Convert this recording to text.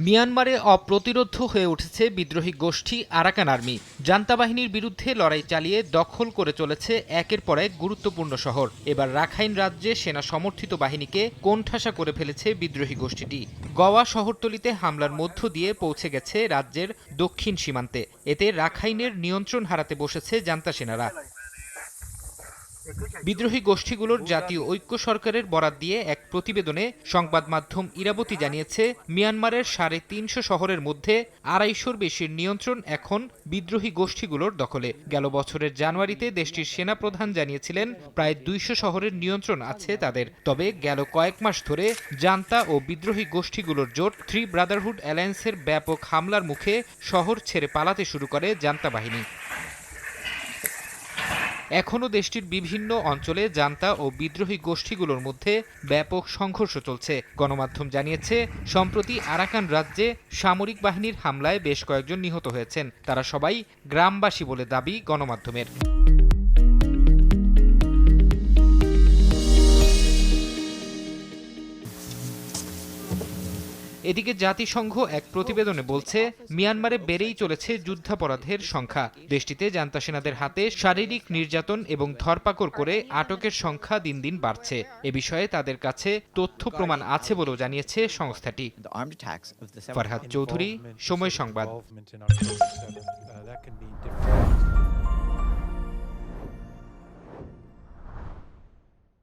মিয়ানমারে অপ্রতিরোধ্য হয়ে উঠেছে বিদ্রোহী গোষ্ঠী আরাকান আর্মি। জান্তা বাহিনীর বিরুদ্ধে লড়াই চালিয়ে দখল করে চলেছে একের পর এক গুরুত্বপূর্ণ শহর। এবার রাখাইন রাজ্যে সেনা সমর্থিত বাহিনীকে কোণঠাসা করে ফেলেছে বিদ্রোহী গোষ্ঠীটি। গওয়া শহরতলিতে হামলার মধ্য দিয়ে পৌঁছে গেছে রাজ্যের দক্ষিণ সীমান্তে। এতে রাখাইনের নিয়ন্ত্রণ হারাতে বসেছে জান্তা সেনারা। বিদ্রোহী গোষ্ঠীগুলোর জাতীয় ঐক্য সরকারের বরাত দিয়ে এক প্রতিবেদনে সংবাদ মাধ্যম ইরাবতী জানিয়েছে, মিয়ানমারের ৩৫০ শহরের মধ্যে ২৫০-র বেশির নিয়ন্ত্রণ এখন বিদ্রোহী গোষ্ঠীগুলোর দখলে। গেল বছরের জানুয়ারিতে দেশটির সেনাপ্রধান জানিয়েছিলেন প্রায় ২০০ শহরের নিয়ন্ত্রণ আছে তাদের। তবে গেল কয়েক মাস ধরে জান্তা ও বিদ্রোহী গোষ্ঠীগুলোর জোট থ্রি ব্রাদারহুড অ্যালায়েন্সের ব্যাপক হামলার মুখে শহর ছেড়ে পালাতে শুরু করে জান্তা বাহিনী। এখনও দেশটির বিভিন্ন অঞ্চলে জান্তা ও বিদ্রোহী গোষ্ঠীগুলোর মধ্যে ব্যাপক সংঘর্ষ চলছে। গণমাধ্যম জানিয়েছে, সম্প্রতি আরাকান রাজ্যে সামরিক বাহিনীর হামলায় বেশ কয়েকজন নিহত হয়েছেন। তারা সবাই গ্রামবাসী বলে দাবি গণমাধ্যমের। এদিকে জাতিসংঘ এক প্রতিবেদনে বলছে, মিয়ানমারে বেড়েই চলেছে যুদ্ধাপরাধের সংখ্যা। দেশটিতে জান্তা সেনাদের হাতে শারীরিক নির্যাতন এবং ধরপাকড় করে আটকের সংখ্যা দিন দিন বাড়ছে। এ বিষয়ে তাদের কাছে তথ্য প্রমাণ আছে বলেও জানিয়েছে সংস্থাটি। ফারহাদ চৌধুরী, সময় সংবাদ।